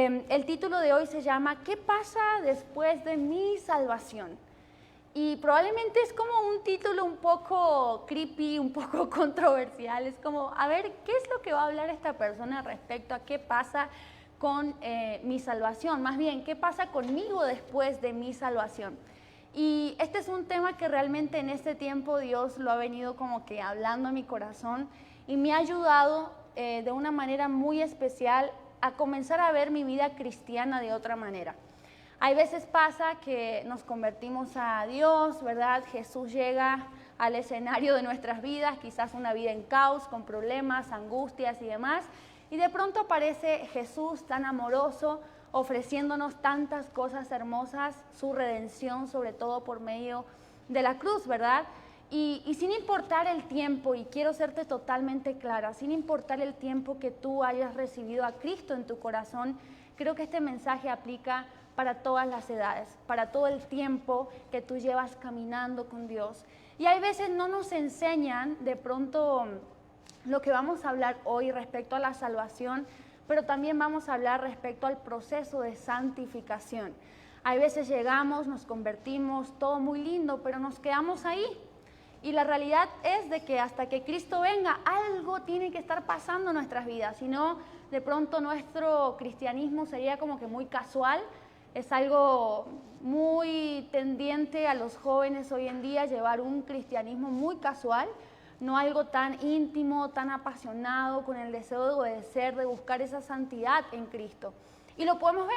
El título de hoy se llama ¿Qué pasa después de mi salvación? Y probablemente es como un título un poco creepy, un poco controversial. Es como, a ver, ¿qué es lo que va a hablar esta persona respecto a qué pasa con mi salvación? Más bien, ¿qué pasa conmigo después de mi salvación? Y este es un tema que realmente en este tiempo Dios lo ha venido como que hablando a mi corazón y me ha ayudado de una manera muy especial a comenzar a ver mi vida cristiana de otra manera. Hay veces pasa que nos convertimos a Dios, ¿verdad? Jesús llega al escenario de nuestras vidas, quizás una vida en caos, con problemas, angustias y demás, y de pronto aparece Jesús tan amoroso, ofreciéndonos tantas cosas hermosas, su redención, sobre todo por medio de la cruz, ¿verdad? Y sin importar el tiempo, y quiero serte totalmente clara, sin importar el tiempo que tú hayas recibido a Cristo en tu corazón, creo que este mensaje aplica para todas las edades, para todo el tiempo que tú llevas caminando con Dios. Y hay veces no nos enseñan de pronto lo que vamos a hablar hoy respecto a la salvación, pero también vamos a hablar respecto al proceso de santificación. Hay veces llegamos, nos convertimos, todo muy lindo, pero nos quedamos ahí. Y la realidad es de que hasta que Cristo venga, algo tiene que estar pasando en nuestras vidas. Si no, de pronto nuestro cristianismo sería como que muy casual. Es algo muy tendiente a los jóvenes hoy en día llevar un cristianismo muy casual, no algo tan íntimo, tan apasionado, con el deseo de obedecer, de buscar esa santidad en Cristo. Y lo podemos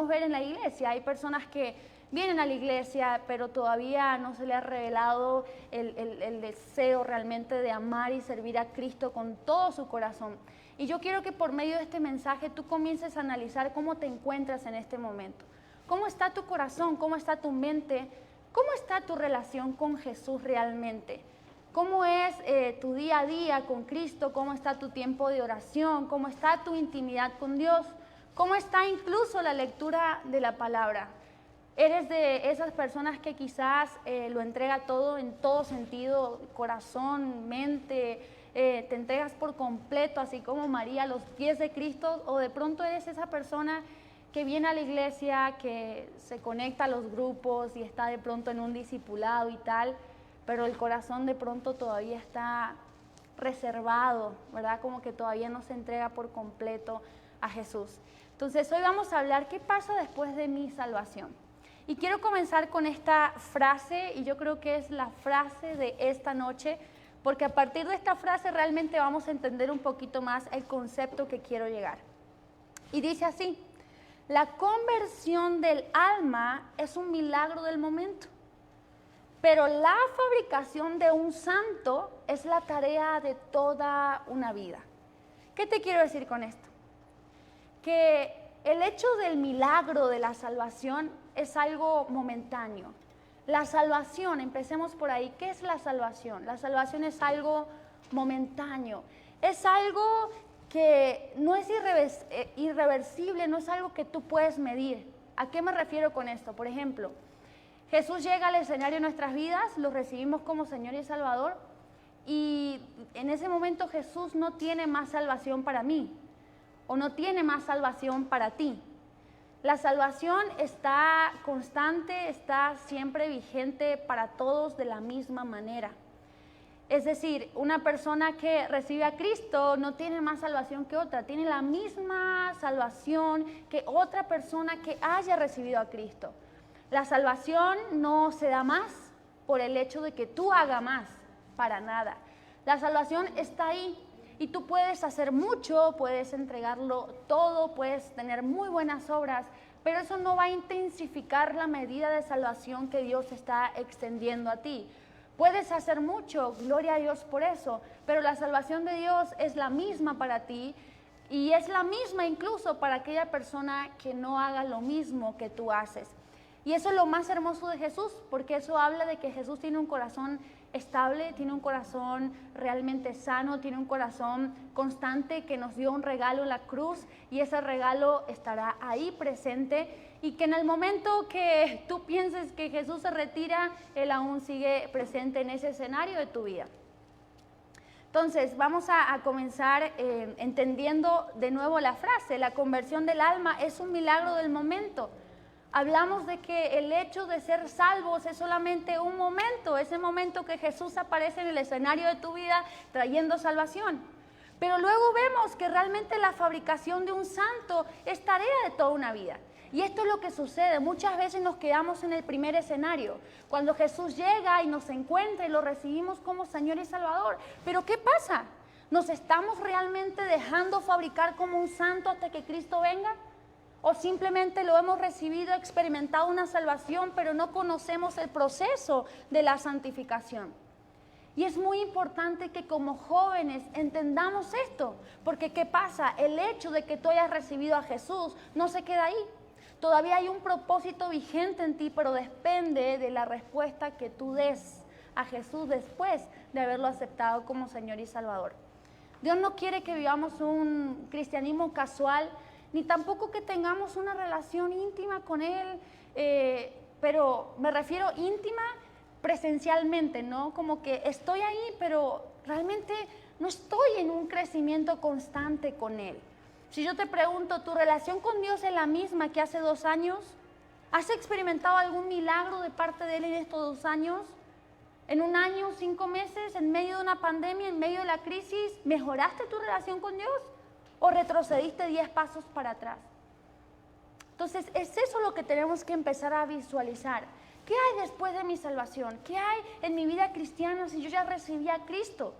ver en la iglesia. Hay personas que vienen a la iglesia, pero todavía no se les ha revelado el deseo realmente de amar y servir a Cristo con todo su corazón. Y yo quiero que por medio de este mensaje tú comiences a analizar cómo te encuentras en este momento. ¿Cómo está tu corazón? ¿Cómo está tu mente? ¿Cómo está tu relación con Jesús realmente? ¿Cómo es tu día a día con Cristo? ¿Cómo está tu tiempo de oración? ¿Cómo está tu intimidad con Dios? ¿Cómo está incluso la lectura de la palabra? ¿Eres de esas personas que quizás lo entrega todo en todo sentido, corazón, mente, te entregas por completo, así como María, a los pies de Cristo? ¿O de pronto eres esa persona que viene a la iglesia, que se conecta a los grupos y está de pronto en un discipulado y tal, pero el corazón de pronto todavía está reservado, ¿verdad? Como que todavía no se entrega por completo a Jesús? Entonces hoy vamos a hablar qué pasa después de mi salvación. Y quiero comenzar con esta frase, y yo creo que es la frase de esta noche, porque a partir de esta frase realmente vamos a entender un poquito más el concepto que quiero llegar. Y dice así: la conversión del alma es un milagro del momento, pero la fabricación de un santo es la tarea de toda una vida. ¿Qué te quiero decir con esto? Que el hecho del milagro de la salvación es algo momentáneo. La salvación, empecemos por ahí. ¿Qué es la salvación? La salvación es algo momentáneo. Es algo que no es irreversible, no es algo que tú puedes medir. ¿A qué me refiero con esto? Por ejemplo, Jesús llega al escenario de nuestras vidas, lo recibimos como Señor y Salvador, y en ese momento Jesús no tiene más salvación para mí, o no tiene más salvación para ti. La salvación está constante, está siempre vigente para todos de la misma manera. Es decir, una persona que recibe a Cristo no tiene más salvación que otra, tiene la misma salvación que otra persona que haya recibido a Cristo. La salvación no se da más por el hecho de que tú hagas más, para nada. La salvación está ahí. Y tú puedes hacer mucho, puedes entregarlo todo, puedes tener muy buenas obras, pero eso no va a intensificar la medida de salvación que Dios está extendiendo a ti. Puedes hacer mucho, gloria a Dios por eso, pero la salvación de Dios es la misma para ti y es la misma incluso para aquella persona que no haga lo mismo que tú haces. Y eso es lo más hermoso de Jesús, porque eso habla de que Jesús tiene un corazón estable, tiene un corazón realmente sano, tiene un corazón constante, que nos dio un regalo en la cruz y ese regalo estará ahí presente, y que en el momento que tú pienses que Jesús se retira, Él aún sigue presente en ese escenario de tu vida. Entonces, vamos a comenzar entendiendo de nuevo la frase. La conversión del alma es un milagro del momento. Hablamos de que el hecho de ser salvos es solamente un momento, ese momento que Jesús aparece en el escenario de tu vida trayendo salvación. Pero luego vemos que realmente la fabricación de un santo es tarea de toda una vida. Y esto es lo que sucede, muchas veces nos quedamos en el primer escenario, cuando Jesús llega y nos encuentra y lo recibimos como Señor y Salvador. Pero ¿qué pasa? ¿Nos estamos realmente dejando fabricar como un santo hasta que Cristo venga? ¿O simplemente lo hemos recibido, experimentado una salvación, pero no conocemos el proceso de la santificación? Y es muy importante que como jóvenes entendamos esto, porque ¿qué pasa? El hecho de que tú hayas recibido a Jesús no se queda ahí. Todavía hay un propósito vigente en ti, pero depende de la respuesta que tú des a Jesús después de haberlo aceptado como Señor y Salvador. Dios no quiere que vivamos un cristianismo casual, ni tampoco que tengamos una relación íntima con Él, pero me refiero íntima presencialmente, ¿no? Como que estoy ahí, pero realmente no estoy en un crecimiento constante con Él. Si yo te pregunto, ¿tu relación con Dios es la misma que hace 2 años? ¿Has experimentado algún milagro de parte de Él en estos 2 años? ¿En 1 año, 5 meses, en medio de una pandemia, en medio de la crisis, mejoraste tu relación con Dios? ¿O retrocediste 10 pasos para atrás? Entonces, es eso lo que tenemos que empezar a visualizar. ¿Qué hay después de mi salvación? ¿Qué hay en mi vida cristiana si yo ya recibí a Cristo?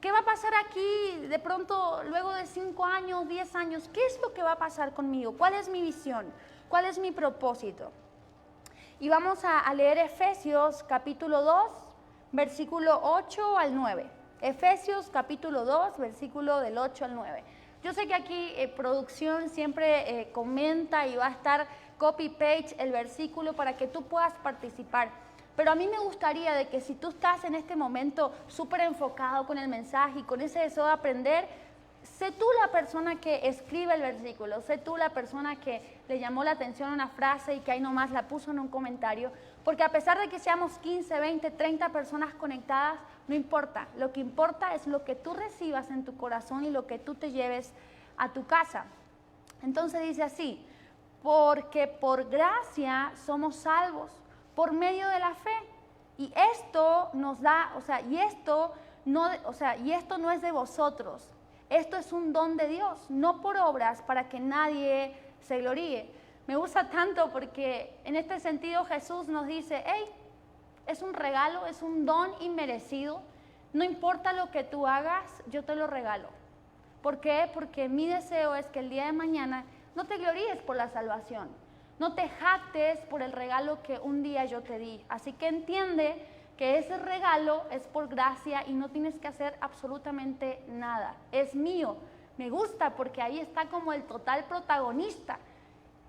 ¿Qué va a pasar aquí de pronto luego de 5 años, 10 años? ¿Qué es lo que va a pasar conmigo? ¿Cuál es mi visión? ¿Cuál es mi propósito? Y vamos a leer Efesios capítulo 2, versículo 8 al 9. Efesios capítulo 2, versículo del 8 al 9. Yo sé que aquí producción siempre comenta y va a estar copy-paste el versículo para que tú puedas participar. Pero a mí me gustaría de que si tú estás en este momento súper enfocado con el mensaje y con ese deseo de aprender, sé tú la persona que escribe el versículo, sé tú la persona que le llamó la atención a una frase y que ahí nomás la puso en un comentario, porque a pesar de que seamos 15, 20, 30 personas conectadas, no importa. Lo que importa es lo que tú recibas en tu corazón y lo que tú te lleves a tu casa. Entonces dice así, porque por gracia somos salvos por medio de la fe. Y esto nos da, y esto no es de vosotros. Esto es un don de Dios, no por obras para que nadie se gloríe. Me gusta tanto porque en este sentido Jesús nos dice, hey, es un regalo, es un don inmerecido. No importa lo que tú hagas, yo te lo regalo. ¿Por qué? Porque mi deseo es que el día de mañana no te gloríes por la salvación. No te jactes por el regalo que un día yo te di. Así que entiende que ese regalo es por gracia y no tienes que hacer absolutamente nada. Es mío. Me gusta porque ahí está como el total protagonista,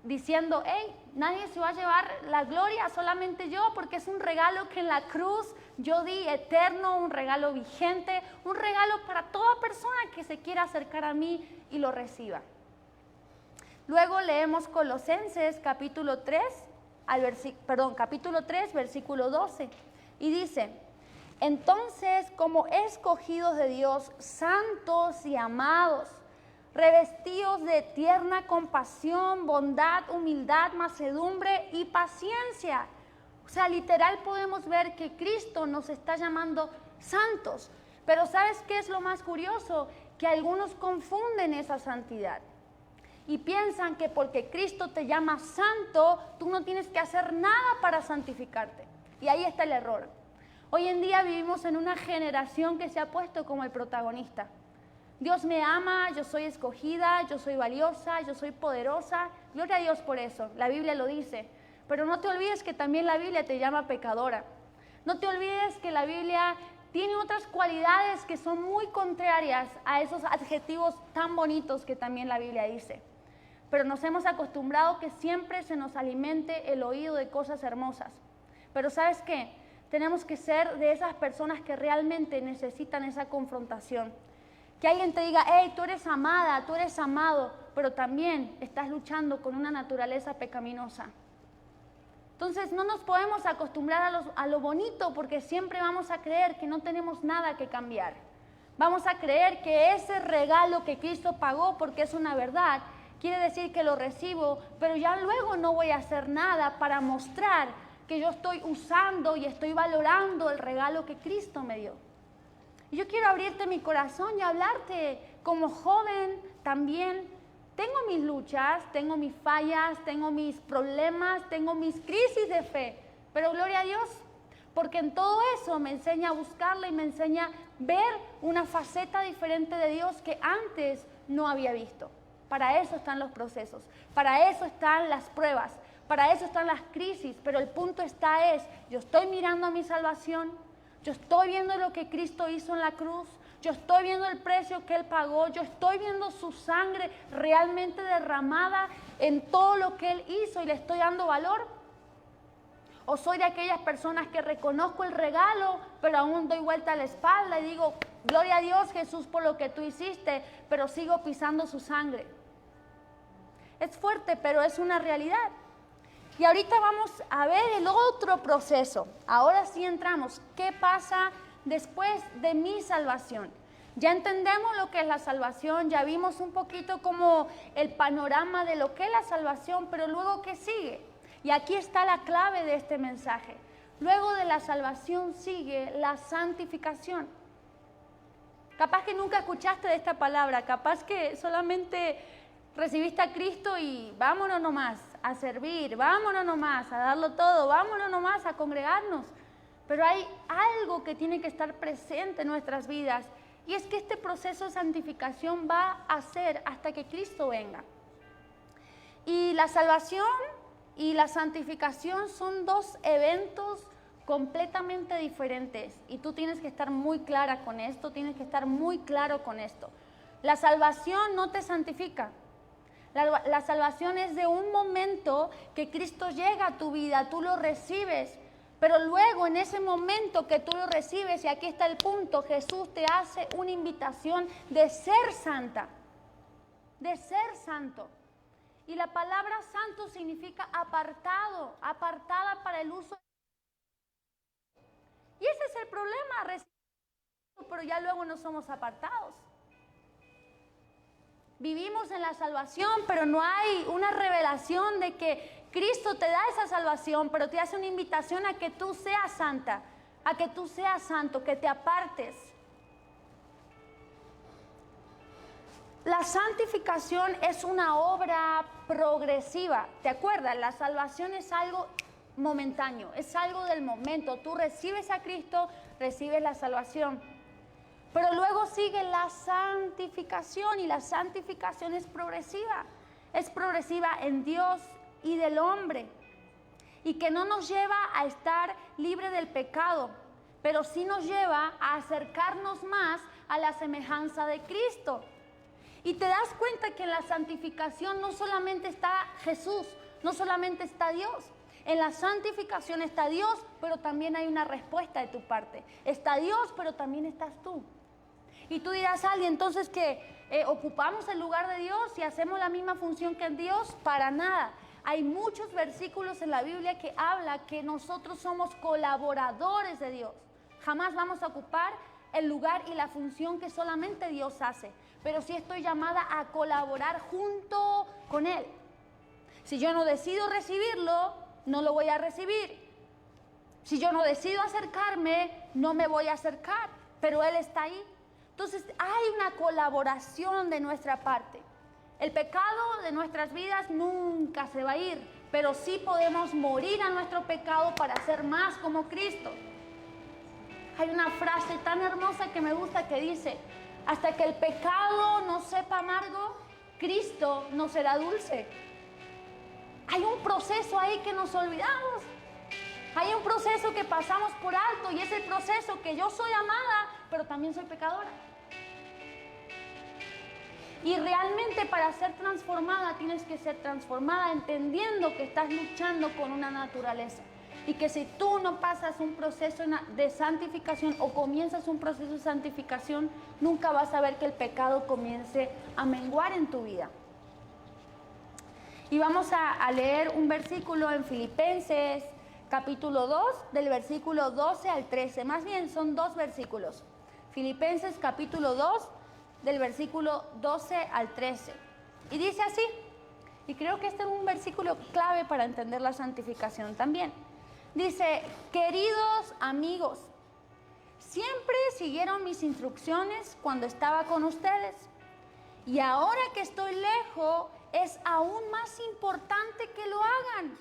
diciendo, hey, nadie se va a llevar la gloria, solamente yo, porque es un regalo que en la cruz yo di eterno, un regalo vigente, un regalo para toda persona que se quiera acercar a mí y lo reciba. Luego leemos Colosenses capítulo 3, capítulo 3, versículo 12, y dice, entonces, como escogidos de Dios, santos y amados, revestidos de tierna compasión, bondad, humildad, mansedumbre y paciencia. O sea, literal podemos ver que Cristo nos está llamando santos. Pero ¿sabes qué es lo más curioso? Que algunos confunden esa santidad y piensan que porque Cristo te llama santo, tú no tienes que hacer nada para santificarte. Y ahí está el error. Hoy en día vivimos en una generación que se ha puesto como el protagonista. Dios me ama, yo soy escogida, yo soy valiosa, yo soy poderosa. Gloria a Dios por eso, la Biblia lo dice. Pero no te olvides que también la Biblia te llama pecadora. No te olvides que la Biblia tiene otras cualidades que son muy contrarias a esos adjetivos tan bonitos que también la Biblia dice. Pero nos hemos acostumbrado que siempre se nos alimente el oído de cosas hermosas. Pero ¿sabes qué? Tenemos que ser de esas personas que realmente necesitan esa confrontación. Que alguien te diga, hey, tú eres amada, tú eres amado, pero también estás luchando con una naturaleza pecaminosa. Entonces no nos podemos acostumbrar a lo bonito porque siempre vamos a creer que no tenemos nada que cambiar. Vamos a creer que ese regalo que Cristo pagó, porque es una verdad, quiere decir que lo recibo, pero ya luego no voy a hacer nada para mostrar que yo estoy usando y estoy valorando el regalo que Cristo me dio. Y yo quiero abrirte mi corazón y hablarte como joven también. Tengo mis luchas, tengo mis fallas, tengo mis problemas, tengo mis crisis de fe, pero gloria a Dios, porque en todo eso me enseña a buscarla y me enseña a ver una faceta diferente de Dios que antes no había visto. Para eso están los procesos, para eso están las pruebas, para eso están las crisis, pero el punto yo estoy mirando a mi salvación, yo estoy viendo lo que Cristo hizo en la cruz, yo estoy viendo el precio que Él pagó, yo estoy viendo su sangre realmente derramada en todo lo que Él hizo y le estoy dando valor. O soy de aquellas personas que reconozco el regalo, pero aún doy vuelta a la espalda y digo, gloria a Dios Jesús por lo que tú hiciste, pero sigo pisando su sangre. Es fuerte, pero es una realidad. Y ahorita vamos a ver el otro proceso. Ahora sí entramos. ¿Qué pasa después de mi salvación? Ya entendemos lo que es la salvación, ya vimos un poquito como el panorama de lo que es la salvación, pero luego ¿qué sigue? Y aquí está la clave de este mensaje. Luego de la salvación sigue la santificación. Capaz que nunca escuchaste de esta palabra, capaz que solamente recibiste a Cristo y vámonos nomás a servir, vámonos nomás a darlo todo, vámonos nomás a congregarnos. Pero hay algo que tiene que estar presente en nuestras vidas y es que este proceso de santificación va a ser hasta que Cristo venga. Y la salvación y la santificación son dos eventos completamente diferentes y tú tienes que estar muy clara con esto, tienes que estar muy claro con esto. La salvación no te santifica. La salvación es de un momento que Cristo llega a tu vida, tú lo recibes, pero luego en ese momento que tú lo recibes, y aquí está el punto, Jesús te hace una invitación de ser santa, de ser santo. Y la palabra santo significa apartado, apartada para el uso. Y ese es el problema, recibimos, pero ya luego no somos apartados. Vivimos en la salvación, pero no hay una revelación de que Cristo te da esa salvación, pero te hace una invitación a que tú seas santa, a que tú seas santo, que te apartes. La santificación es una obra progresiva. ¿Te acuerdas? La salvación es algo momentáneo, es algo del momento. Tú recibes a Cristo, recibes la salvación. Pero luego sigue la santificación y la santificación es progresiva. Es progresiva en Dios y del hombre. Y que no nos lleva a estar libre del pecado, pero sí nos lleva a acercarnos más a la semejanza de Cristo. Y te das cuenta que en la santificación no solamente está Jesús, no solamente está Dios. En la santificación está Dios, pero también hay una respuesta de tu parte. Está Dios, pero también estás tú. Y tú dirás, Ali, entonces que ocupamos el lugar de Dios y hacemos la misma función que en Dios, para nada. Hay muchos versículos en la Biblia que habla que nosotros somos colaboradores de Dios. Jamás vamos a ocupar el lugar y la función que solamente Dios hace, pero sí estoy llamada a colaborar junto con Él. Si yo no decido recibirlo, no lo voy a recibir. Si yo no decido acercarme, no me voy a acercar, pero Él está ahí. Entonces hay una colaboración de nuestra parte. El pecado de nuestras vidas nunca se va a ir, pero sí podemos morir a nuestro pecado para ser más como Cristo. Hay una frase tan hermosa que me gusta que dice, hasta que el pecado no sepa amargo, Cristo no será dulce. Hay un proceso ahí que nos olvidamos. Hay un proceso que pasamos por alto y es el proceso que yo soy amada, pero también soy pecadora. Y realmente para ser transformada tienes que ser transformada entendiendo que estás luchando con una naturaleza. Y que si tú no pasas un proceso de santificación o comienzas un proceso de santificación, nunca vas a ver que el pecado comience a menguar en tu vida. Y vamos a leer un versículo en Filipenses capítulo 2, del versículo 12 al 13. Más bien son dos versículos. Filipenses capítulo 2, del versículo 12 al 13. Y dice así, y creo que este es un versículo clave para entender la santificación también. Dice, queridos amigos, siempre siguieron mis instrucciones cuando estaba con ustedes. Y ahora que estoy lejos, es aún más importante que lo hagan.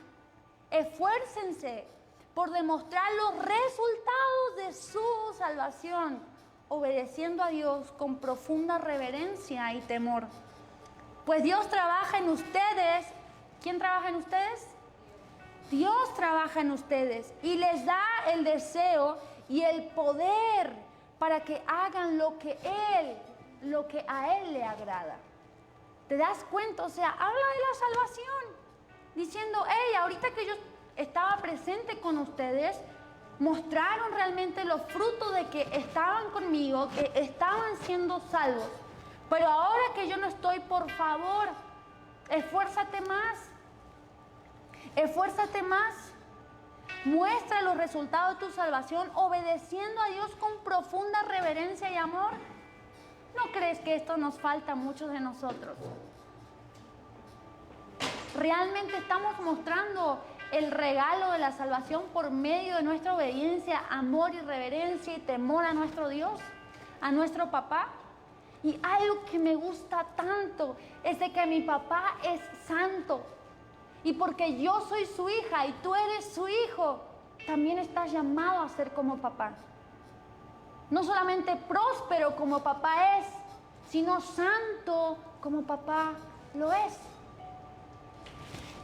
Esfuércense por demostrar los resultados de su salvación, obedeciendo a Dios con profunda reverencia y temor. Pues Dios trabaja en ustedes. ¿Quién trabaja en ustedes? Dios trabaja en ustedes y les da el deseo y el poder para que hagan lo que a Él le agrada. ¿Te das cuenta? O sea, habla de la salvación, diciendo, hey, ahorita que yo estaba presente con ustedes, mostraron realmente los frutos de que estaban conmigo, que estaban siendo salvos. Pero ahora que yo no estoy, por favor, esfuérzate más. Esfuérzate más. Muestra los resultados de tu salvación obedeciendo a Dios con profunda reverencia y amor. ¿No crees que esto nos falta a muchos de nosotros? ¿Realmente estamos mostrando el regalo de la salvación por medio de nuestra obediencia, amor y reverencia y temor a nuestro Dios, a nuestro papá? Y algo que me gusta tanto es de que mi papá es santo. Y porque yo soy su hija y tú eres su hijo, también estás llamado a ser como papá. No solamente próspero como papá es, sino santo como papá lo es.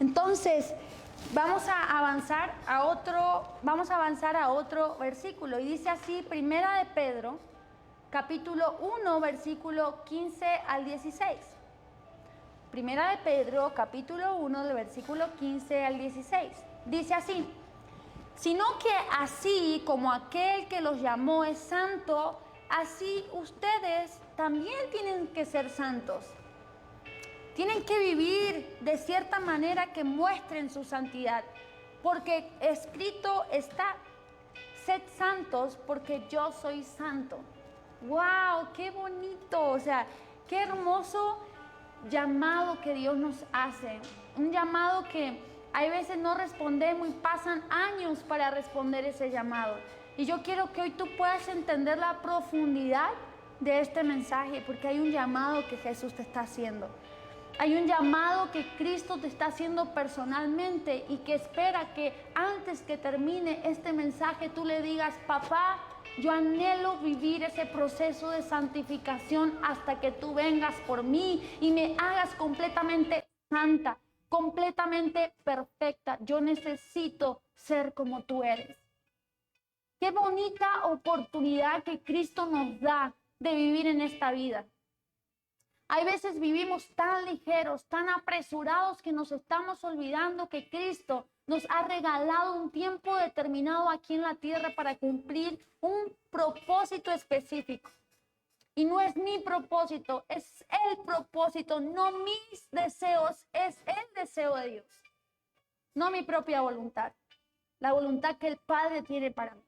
Entonces, vamos a avanzar a otro versículo. Y dice así, Primera de Pedro, capítulo 1, versículo 15 al 16. Primera de Pedro, capítulo 1, del versículo 15 al 16. Dice así, sino que así como aquel que los llamó es santo, así ustedes también tienen que ser santos. Tienen que vivir de cierta manera que muestren su santidad, porque escrito está, sed santos porque yo soy santo. ¡Wow! ¡Qué bonito! O sea, qué hermoso llamado que Dios nos hace. Un llamado que hay veces no respondemos y pasan años para responder ese llamado. Y yo quiero que hoy tú puedas entender la profundidad de este mensaje, porque hay un llamado que Jesús te está haciendo. Hay un llamado que Cristo te está haciendo personalmente y que espera que antes que termine este mensaje tú le digas, papá, yo anhelo vivir ese proceso de santificación hasta que tú vengas por mí y me hagas completamente santa, completamente perfecta. Yo necesito ser como tú eres. Qué bonita oportunidad que Cristo nos da de vivir en esta vida. Hay veces vivimos tan ligeros, tan apresurados que nos estamos olvidando que Cristo nos ha regalado un tiempo determinado aquí en la tierra para cumplir un propósito específico. Y no es mi propósito, es el propósito, no mis deseos, es el deseo de Dios. No mi propia voluntad, la voluntad que el Padre tiene para mí.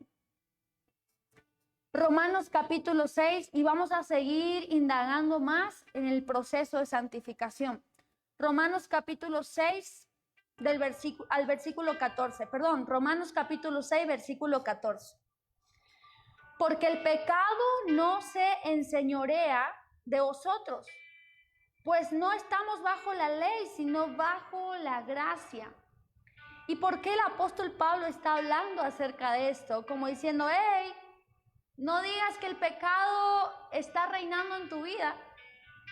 Romanos capítulo 6 y vamos a seguir indagando más en el proceso de santificación. Romanos capítulo 6 al versículo 14, Romanos capítulo 6 versículo 14. Porque el pecado no se enseñorea de vosotros, pues no estamos bajo la ley, sino bajo la gracia. ¿Y por qué el apóstol Pablo está hablando acerca de esto? Como diciendo, hey, no digas que el pecado está reinando en tu vida.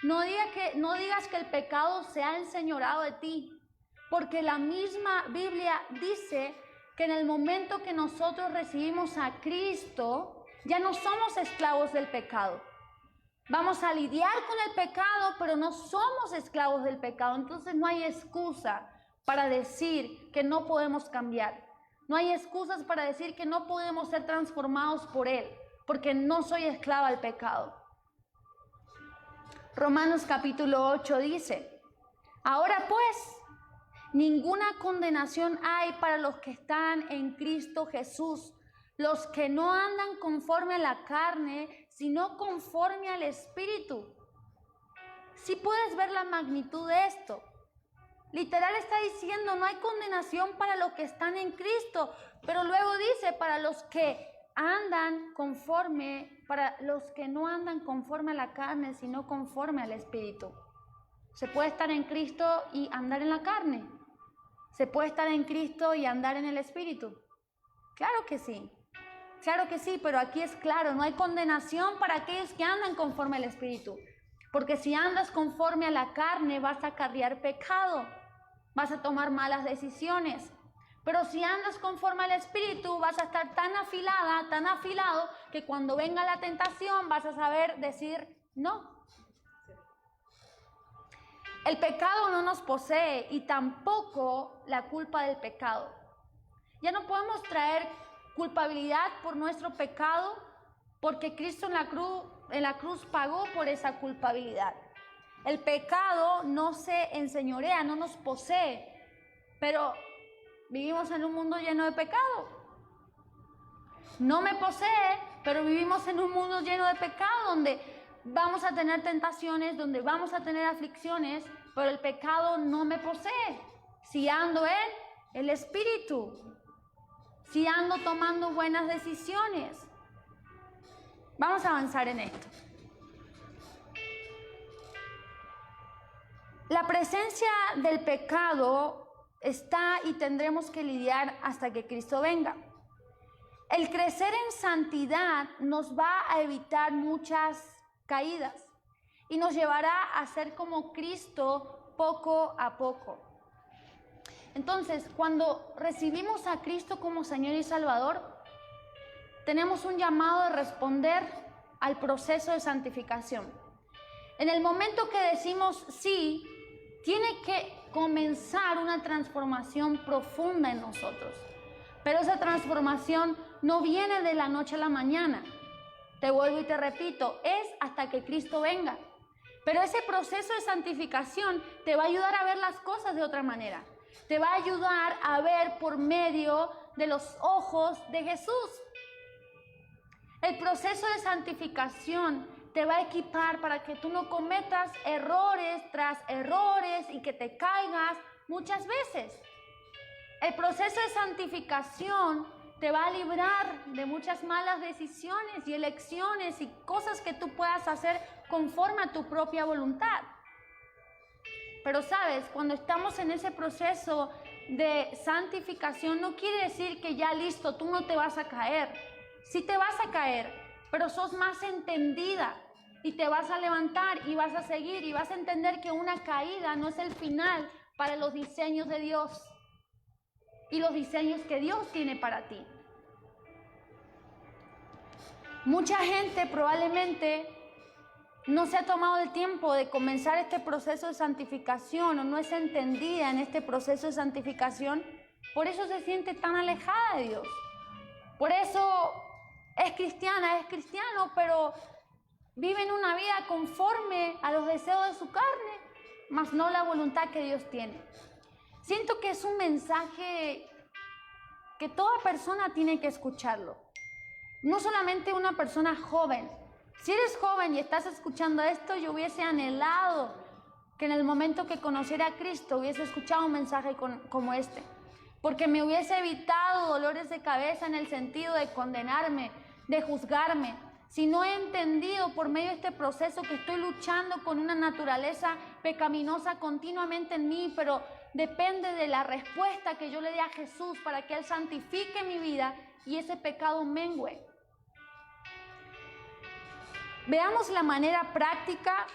No digas que el pecado se ha enseñoreado de ti. Porque la misma Biblia dice que en el momento que nosotros recibimos a Cristo, ya no somos esclavos del pecado. Vamos a lidiar con el pecado, pero no somos esclavos del pecado. Entonces no hay excusa para decir que no podemos cambiar. No hay excusas para decir que no podemos ser transformados por Él. Porque no soy esclava al pecado. Romanos capítulo 8 dice, ahora pues, ninguna condenación hay para los que están en Cristo Jesús, los que no andan conforme a la carne, sino conforme al Espíritu. Si puedes ver la magnitud de esto. Literal está diciendo, no hay condenación para los que están en Cristo, pero luego dice, para los que no andan conforme a la carne, sino conforme al Espíritu. Se puede estar en Cristo y andar en la carne. Se puede estar en Cristo y andar en el Espíritu. Claro que sí, pero aquí es claro, no hay condenación para aquellos que andan conforme al Espíritu. Porque si andas conforme a la carne, vas a acarrear pecado, vas a tomar malas decisiones. Pero si andas conforme al Espíritu, vas a estar tan afilado, que cuando venga la tentación vas a saber decir no. El pecado no nos posee y tampoco la culpa del pecado. Ya no podemos traer culpabilidad por nuestro pecado, porque Cristo en la cruz pagó por esa culpabilidad. El pecado no se enseñorea, no nos posee, pero vivimos en un mundo lleno de pecado. No me posee, pero vivimos en un mundo lleno de pecado, donde vamos a tener tentaciones, donde vamos a tener aflicciones, pero el pecado no me posee. Si ando en el Espíritu, si ando tomando buenas decisiones. Vamos a avanzar en esto. La presencia del pecado está y tendremos que lidiar hasta que Cristo venga. El crecer en santidad nos va a evitar muchas caídas y nos llevará a ser como Cristo poco a poco. Entonces, cuando recibimos a Cristo como Señor y Salvador, tenemos un llamado de responder al proceso de santificación. En el momento que decimos sí, tiene que comenzar una transformación profunda en nosotros. Pero esa transformación no viene de la noche a la mañana. Te vuelvo y te repito, es hasta que Cristo venga. Pero ese proceso de santificación te va a ayudar a ver las cosas de otra manera. Te va a ayudar a ver por medio de los ojos de Jesús. El proceso de santificación te va a equipar para que tú no cometas errores tras errores y que te caigas muchas veces. El proceso de santificación te va a librar de muchas malas decisiones y elecciones y cosas que tú puedas hacer conforme a tu propia voluntad. Pero sabes, cuando estamos en ese proceso de santificación, no quiere decir que ya listo, tú no te vas a caer. Sí te vas a caer, pero sos más entendida y te vas a levantar y vas a seguir y vas a entender que una caída no es el final para los diseños de Dios y los diseños que Dios tiene para ti. Mucha gente probablemente no se ha tomado el tiempo de comenzar este proceso de santificación o no es entendida en este proceso de santificación, por eso se siente tan alejada de Dios. Por eso es cristiana, es cristiano, pero viven una vida conforme a los deseos de su carne, mas no la voluntad que Dios tiene. Siento que es un mensaje que toda persona tiene que escucharlo. No solamente una persona joven. Si eres joven y estás escuchando esto, yo hubiese anhelado que en el momento que conociera a Cristo hubiese escuchado un mensaje como este. Porque me hubiese evitado dolores de cabeza en el sentido de condenarme, de juzgarme. Si no he entendido por medio de este proceso que estoy luchando con una naturaleza pecaminosa continuamente en mí, pero depende de la respuesta que yo le dé a Jesús para que Él santifique mi vida y ese pecado mengüe. Veamos la manera práctica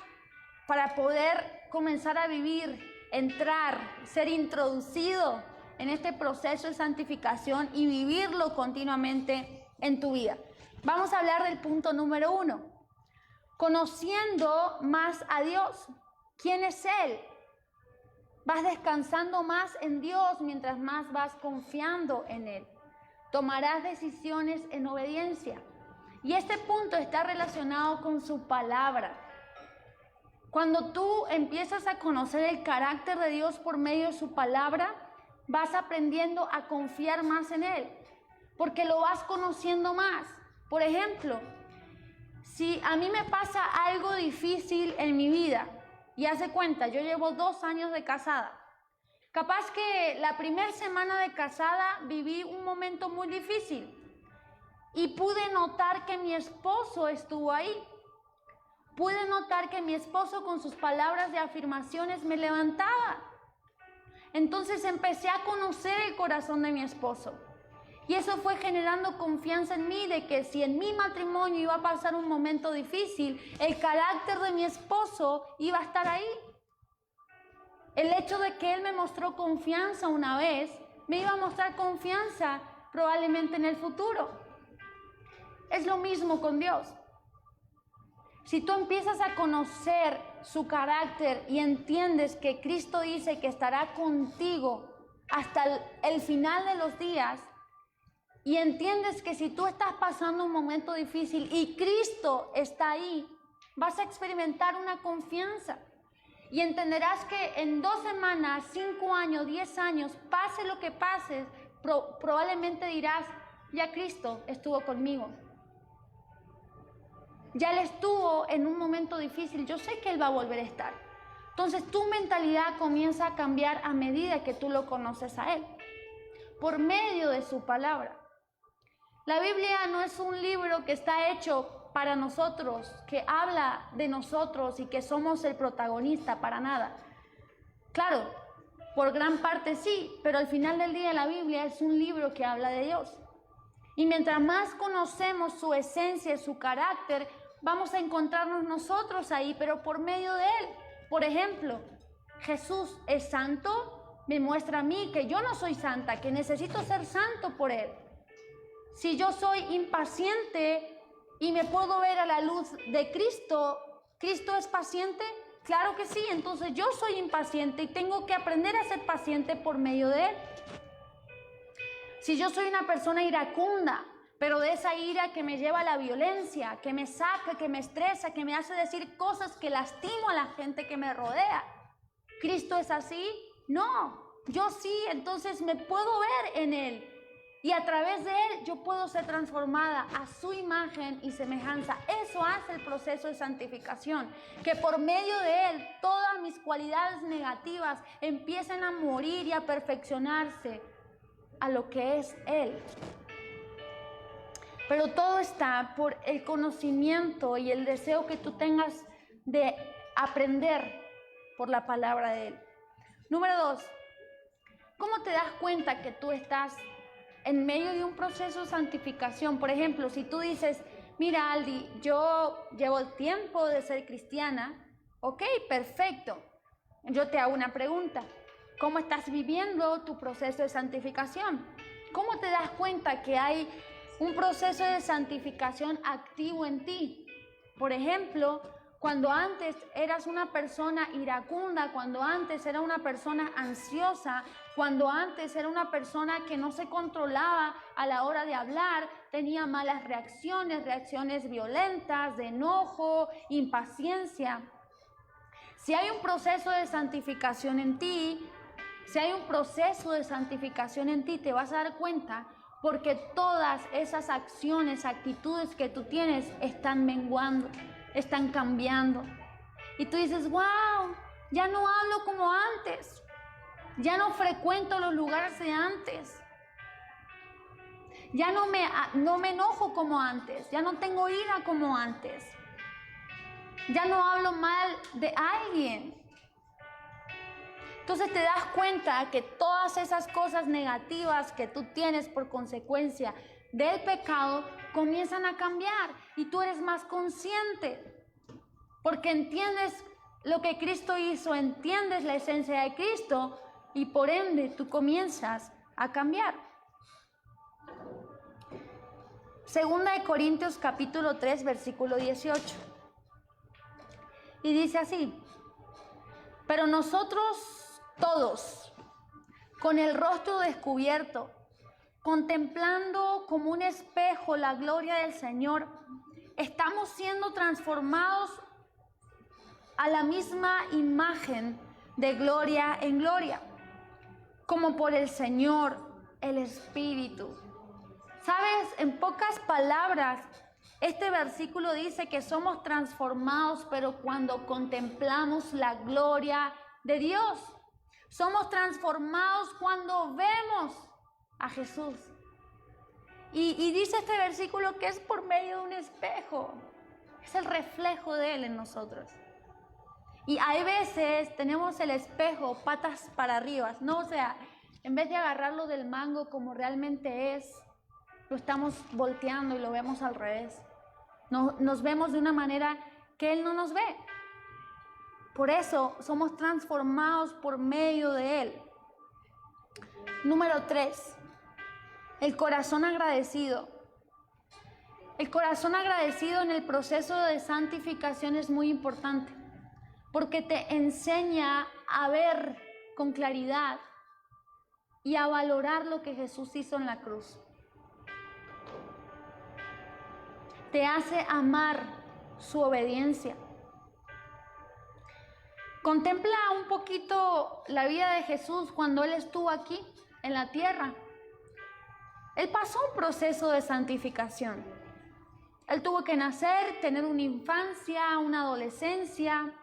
para poder comenzar a vivir, entrar, ser introducido en este proceso de santificación y vivirlo continuamente en tu vida. Vamos a hablar del punto número 1. Conociendo más a Dios. ¿Quién es Él? Vas descansando más en Dios mientras más vas confiando en Él. Tomarás decisiones en obediencia. Y este punto está relacionado con su palabra. Cuando tú empiezas a conocer el carácter de Dios por medio de su palabra, vas aprendiendo a confiar más en Él, porque lo vas conociendo más. Por ejemplo, Si a mí me pasa algo difícil en mi vida, y hace cuenta, yo llevo 2 años de casada. Capaz que la primera semana de casada viví un momento muy difícil y pude notar que mi esposo estuvo ahí. Pude notar que mi esposo con sus palabras de afirmaciones me levantaba. Entonces empecé a conocer el corazón de mi esposo. Y eso fue generando confianza en mí de que si en mi matrimonio iba a pasar un momento difícil, el carácter de mi esposo iba a estar ahí. El hecho de que él me mostró confianza una vez, me iba a mostrar confianza probablemente en el futuro. Es lo mismo con Dios. Si tú empiezas a conocer su carácter y entiendes que Cristo dice que estará contigo hasta el final de los días, y entiendes que si tú estás pasando un momento difícil y Cristo está ahí, vas a experimentar una confianza. Y entenderás que en 2 semanas, 5 años, 10 años, pase lo que pase, probablemente dirás, ya Cristo estuvo conmigo. Ya Él estuvo en un momento difícil, yo sé que Él va a volver a estar. Entonces tu mentalidad comienza a cambiar a medida que tú lo conoces a Él, por medio de su palabra. La Biblia no es un libro que está hecho para nosotros, que habla de nosotros y que somos el protagonista, para nada. Claro, por gran parte sí, pero al final del día la Biblia es un libro que habla de Dios. Y mientras más conocemos su esencia y su carácter, vamos a encontrarnos nosotros ahí, pero por medio de Él. Por ejemplo, Jesús es santo, me muestra a mí que yo no soy santa, que necesito ser santo por Él. Si yo soy impaciente y me puedo ver a la luz de Cristo, ¿Cristo es paciente? Claro que sí, entonces yo soy impaciente y tengo que aprender a ser paciente por medio de Él. Si yo soy una persona iracunda, pero de esa ira que me lleva a la violencia, que me saca, que me estresa, que me hace decir cosas que lastimo a la gente que me rodea, ¿Cristo es así? No, yo sí, entonces me puedo ver en Él. Y a través de Él yo puedo ser transformada a su imagen y semejanza. Eso hace el proceso de santificación. Que por medio de Él todas mis cualidades negativas empiecen a morir y a perfeccionarse a lo que es Él. Pero todo está por el conocimiento y el deseo que tú tengas de aprender por la palabra de Él. Número 2. ¿Cómo te das cuenta que tú estás en medio de un proceso de santificación? Por ejemplo, si tú dices, mira Aldi, yo llevo el tiempo de ser cristiana, ok, perfecto. Yo te hago una pregunta, ¿cómo estás viviendo tu proceso de santificación? ¿Cómo te das cuenta que hay un proceso de santificación activo en ti? Por ejemplo, cuando antes eras una persona iracunda, cuando antes era una persona ansiosa, cuando antes era una persona que no se controlaba a la hora de hablar, tenía malas reacciones violentas, de enojo, impaciencia. Si hay un proceso de santificación en ti, te vas a dar cuenta porque todas esas acciones, actitudes que tú tienes están menguando, están cambiando. Y tú dices, wow, ya no hablo como antes, ya no frecuento los lugares de antes, ya no me enojo como antes, ya no tengo ira como antes, ya no hablo mal de alguien. Entonces te das cuenta que todas esas cosas negativas que tú tienes por consecuencia del pecado comienzan a cambiar y tú eres más consciente porque entiendes lo que Cristo hizo, entiendes la esencia de Cristo y por ende tú comienzas a cambiar. Segunda de Corintios capítulo 3 versículo 18 y dice así: pero nosotros todos, con el rostro descubierto, contemplando como un espejo la gloria del Señor, estamos siendo transformados a la misma imagen de gloria en gloria, como por el Señor, el Espíritu. ¿Sabes? En pocas palabras, Este versículo dice que somos transformados, pero cuando contemplamos la gloria de Dios. Somos transformados cuando vemos a Jesús. Y dice este versículo que es por medio de un espejo. Es el reflejo de Él en nosotros. Y hay veces tenemos el espejo patas para arriba, ¿no? O sea, en vez de agarrarlo del mango como realmente es, lo estamos volteando y lo vemos al revés. Nos vemos de una manera que Él no nos ve. Por eso somos transformados por medio de Él. Número 3, el corazón agradecido. El corazón agradecido en el proceso de santificación es muy importante, porque te enseña a ver con claridad y a valorar lo que Jesús hizo en la cruz. Te hace amar su obediencia. Contempla un poquito la vida de Jesús cuando Él estuvo aquí en la tierra. Él pasó un proceso de santificación. Él tuvo que nacer, tener una infancia, una adolescencia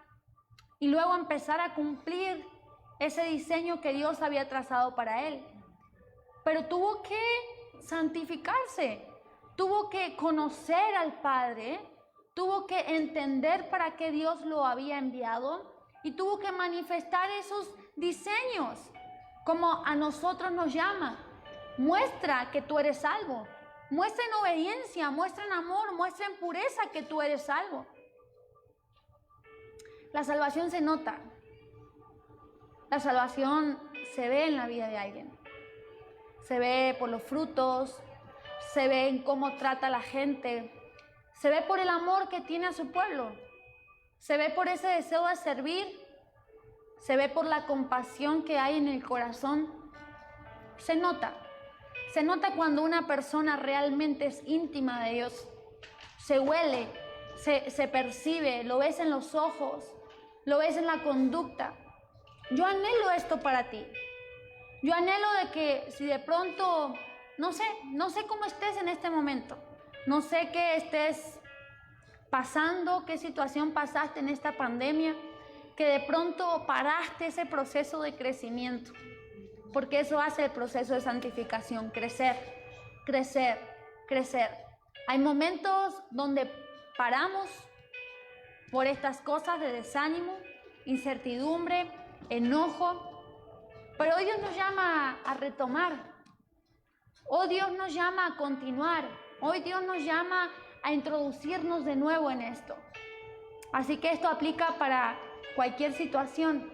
y luego empezar a cumplir ese diseño que Dios había trazado para Él. Pero tuvo que santificarse, tuvo que conocer al Padre, tuvo que entender para qué Dios lo había enviado y tuvo que manifestar esos diseños como a nosotros nos llama. Muestra que tú eres salvo, muestra en obediencia, muestra en amor, muestra en pureza que tú eres salvo. La salvación se nota, la salvación se ve en la vida de alguien, se ve por los frutos, se ve en cómo trata a la gente, se ve por el amor que tiene a su pueblo, se ve por ese deseo de servir, se ve por la compasión que hay en el corazón. Se nota cuando una persona realmente es íntima de Dios. Se huele, se percibe, lo ves en los ojos, lo ves en la conducta. Yo anhelo esto para ti. Yo anhelo de que si de pronto, no sé cómo estés en este momento, no sé qué estés pasando, qué situación pasaste en esta pandemia, que de pronto paraste ese proceso de crecimiento, porque eso hace el proceso de santificación, crecer. Hay momentos donde paramos por estas cosas de desánimo, incertidumbre, enojo, pero hoy Dios nos llama a retomar, hoy Dios nos llama a continuar, hoy Dios nos llama a introducirnos de nuevo en esto. Así que esto aplica para cualquier situación.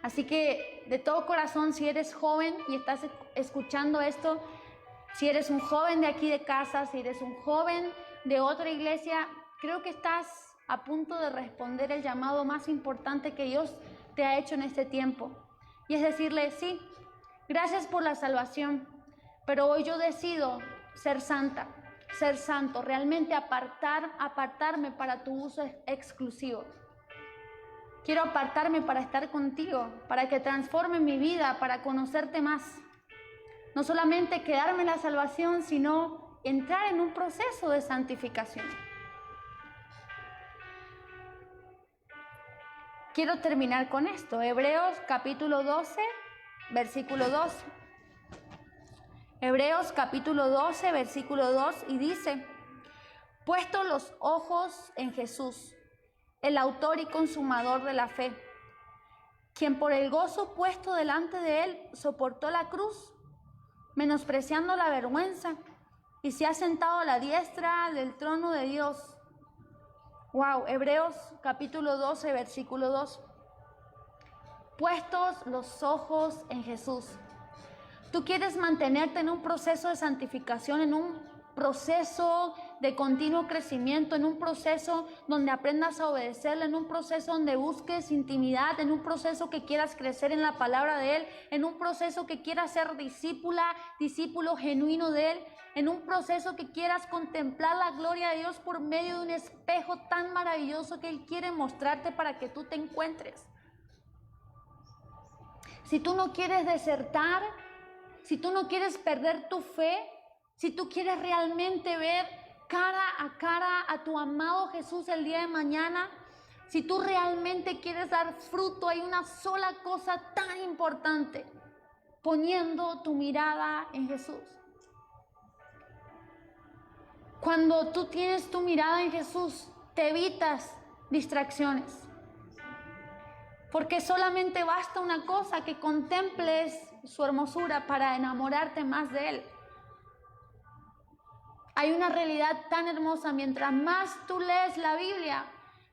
Así que de todo corazón, si eres joven y estás escuchando esto, si eres un joven de aquí de casa, si eres un joven de otra iglesia, creo que estás a punto de responder el llamado más importante que Dios te ha hecho en este tiempo. Y es decirle, sí, gracias por la salvación, pero hoy yo decido ser santa, ser santo, realmente apartarme para tu uso exclusivo. Quiero apartarme para estar contigo, para que transforme mi vida, para conocerte más. No solamente quedarme en la salvación, sino entrar en un proceso de santificación. Quiero terminar con esto. Hebreos capítulo 12, versículo 2. Hebreos capítulo 12, versículo 2, y dice: puesto los ojos en Jesús, el autor y consumador de la fe, quien por el gozo puesto delante de él soportó la cruz, menospreciando la vergüenza, y se ha sentado a la diestra del trono de Dios. Wow, Hebreos capítulo 12, versículo 2. Puestos los ojos en Jesús. Tú quieres mantenerte en un proceso de santificación, en un proceso de continuo crecimiento, en un proceso donde aprendas a obedecerle, en un proceso donde busques intimidad, en un proceso que quieras crecer en la palabra de Él, en un proceso que quieras ser discípulo genuino de Él, en un proceso que quieras contemplar la gloria de Dios por medio de un espejo tan maravilloso que Él quiere mostrarte para que tú te encuentres. Si tú no quieres desertar, si tú no quieres perder tu fe, si tú quieres realmente ver cara a cara a tu amado Jesús el día de mañana, si tú realmente quieres dar fruto, hay una sola cosa tan importante: poniendo tu mirada en Jesús. Cuando tú tienes tu mirada en Jesús, te evitas distracciones. Porque solamente basta una cosa: que contemples su hermosura para enamorarte más de Él. Hay una realidad tan hermosa: mientras más tú lees la Biblia,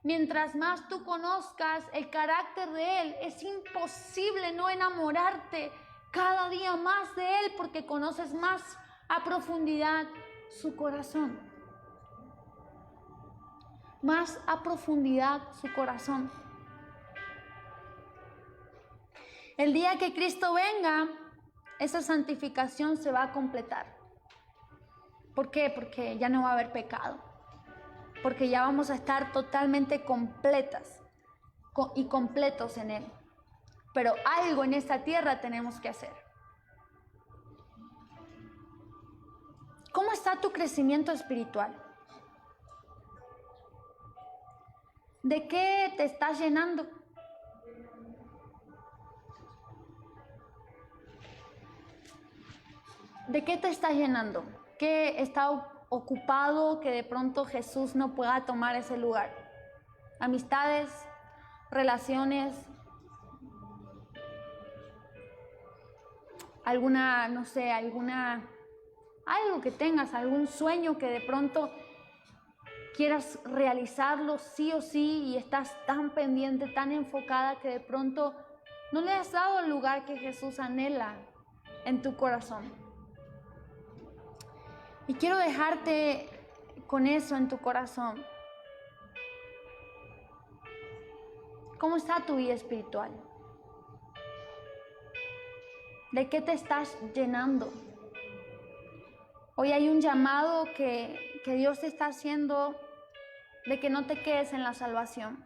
mientras más tú conozcas el carácter de Él, es imposible no enamorarte cada día más de Él, porque conoces más a profundidad su corazón. Más a profundidad su corazón. El día que Cristo venga, esa santificación se va a completar. ¿Por qué? Porque ya no va a haber pecado. Porque ya vamos a estar totalmente completas y completos en Él. Pero algo en esta tierra tenemos que hacer. ¿Cómo está tu crecimiento espiritual? ¿De qué te estás llenando? ¿De qué te estás llenando? ¿Qué está ocupado que de pronto Jesús no pueda tomar ese lugar? Amistades, relaciones, alguna, no sé, algo que tengas, algún sueño que de pronto quieras realizarlo sí o sí, y estás tan pendiente, tan enfocada, que de pronto no le has dado el lugar que Jesús anhela en tu corazón. Y quiero dejarte con eso en tu corazón. ¿Cómo está tu vida espiritual? ¿De qué te estás llenando? Hoy hay un llamado que Dios te está haciendo, de que no te quedes en la salvación,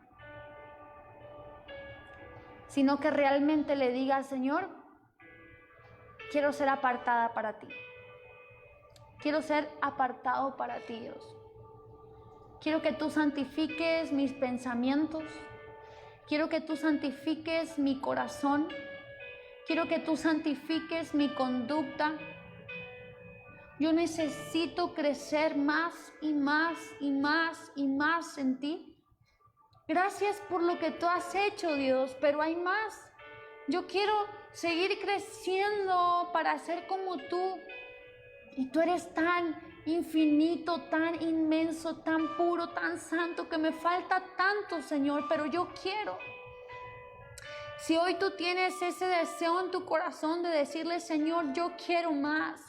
sino que realmente le digas: Señor, quiero ser apartada para ti. Quiero ser apartado para ti, Dios. Quiero que tú santifiques mis pensamientos. Quiero que tú santifiques mi corazón. Quiero que tú santifiques mi conducta. Yo necesito crecer más y más y más y más en ti. Gracias por lo que tú has hecho, Dios, pero hay más. Yo quiero seguir creciendo para ser como tú. Y tú eres tan infinito, tan inmenso, tan puro, tan santo, que me falta tanto, Señor, pero yo quiero. Si hoy tú tienes ese deseo en tu corazón de decirle: Señor, yo quiero más.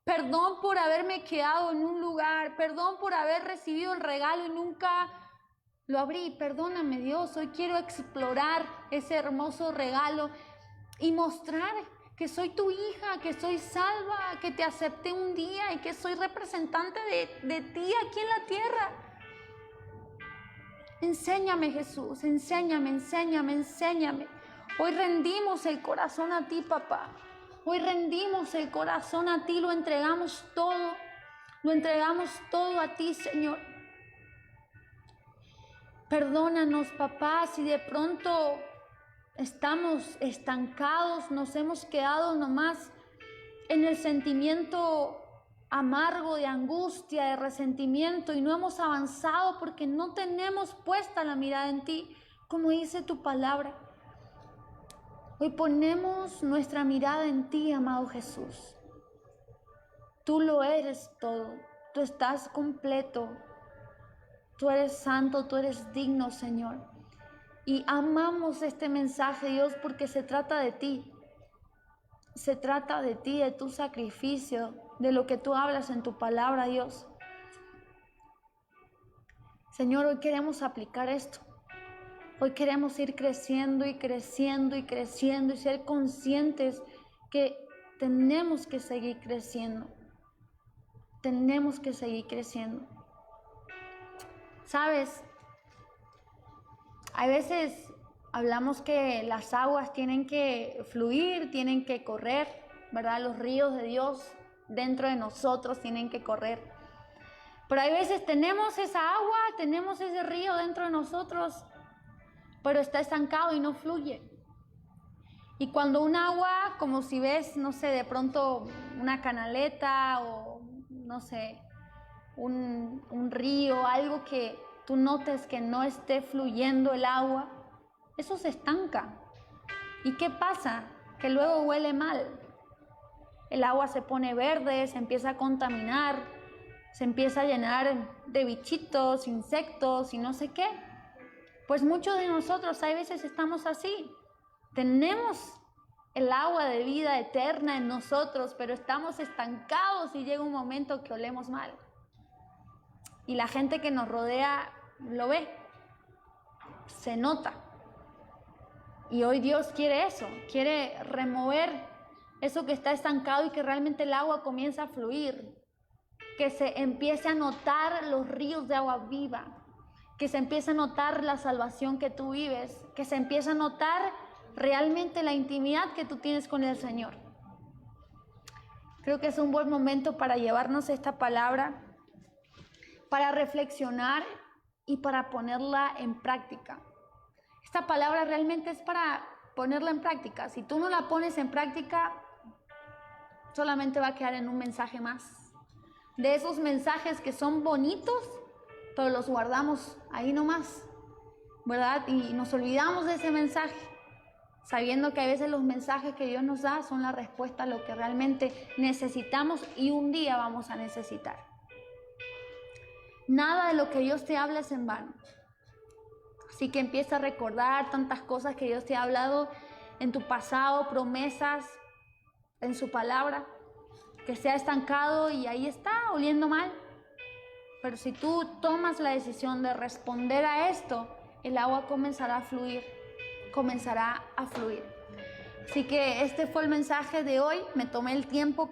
Perdón por haberme quedado en un lugar. Perdón por haber recibido el regalo y nunca lo abrí. Perdóname, Dios. Hoy quiero explorar ese hermoso regalo y mostrar que soy tu hija, que soy salva, que te acepté un día y que soy representante de ti aquí en la tierra. Enséñame, Jesús, enséñame. Hoy rendimos el corazón a ti, papá. Hoy rendimos el corazón a ti, lo entregamos todo a ti, Señor. Perdónanos, papá, si de pronto estamos estancados, nos hemos quedado nomás en el sentimiento amargo de angustia, de resentimiento, y no hemos avanzado porque no tenemos puesta la mirada en ti, como dice tu palabra. Hoy ponemos nuestra mirada en ti, amado Jesús. Tú lo eres todo, tú estás completo, tú eres santo, tú eres digno, Señor. Y amamos este mensaje, Dios, porque se trata de ti. Se trata de ti, de tu sacrificio, de lo que tú hablas en tu palabra, Dios. Señor, hoy queremos aplicar esto. Hoy queremos ir creciendo y creciendo y creciendo y ser conscientes que tenemos que seguir creciendo. Tenemos que seguir creciendo. ¿Sabes? Hay veces hablamos que las aguas tienen que fluir, tienen que correr, ¿verdad? Los ríos de Dios dentro de nosotros tienen que correr. Pero hay veces tenemos esa agua, tenemos ese río dentro de nosotros, pero está estancado y no fluye. Y cuando un agua, como si ves, no sé, de pronto una canaleta o no sé, un río, algo que tú notes que no esté fluyendo el agua, eso se estanca. ¿Y qué pasa? Que luego huele mal. El agua se pone verde, se empieza a contaminar, se empieza a llenar de bichitos, insectos y no sé qué. Pues muchos de nosotros hay veces estamos así. Tenemos el agua de vida eterna en nosotros, pero estamos estancados y llega un momento que olemos mal. Y la gente que nos rodea lo ve, se nota. Y hoy Dios quiere eso, quiere remover eso que está estancado y que realmente el agua comience a fluir, que se empiece a notar los ríos de agua viva, que se empiece a notar la salvación que tú vives, que se empiece a notar realmente la intimidad que tú tienes con el Señor. Creo que es un buen momento para llevarnos esta palabra, para reflexionar y para ponerla en práctica. Esta palabra realmente es para ponerla en práctica. Si tú no la pones en práctica, solamente va a quedar en un mensaje más. De esos mensajes que son bonitos, pero los guardamos ahí nomás, ¿verdad? Y nos olvidamos de ese mensaje, sabiendo que a veces los mensajes que Dios nos da son la respuesta a lo que realmente necesitamos y un día vamos a necesitar. Nada de lo que Dios te habla es en vano. Así que empieza a recordar tantas cosas que Dios te ha hablado en tu pasado, promesas, en su palabra, que se ha estancado y ahí está, oliendo mal. Pero si tú tomas la decisión de responder a esto, el agua comenzará a fluir, comenzará a fluir. Así que este fue el mensaje de hoy. Me tomé el tiempo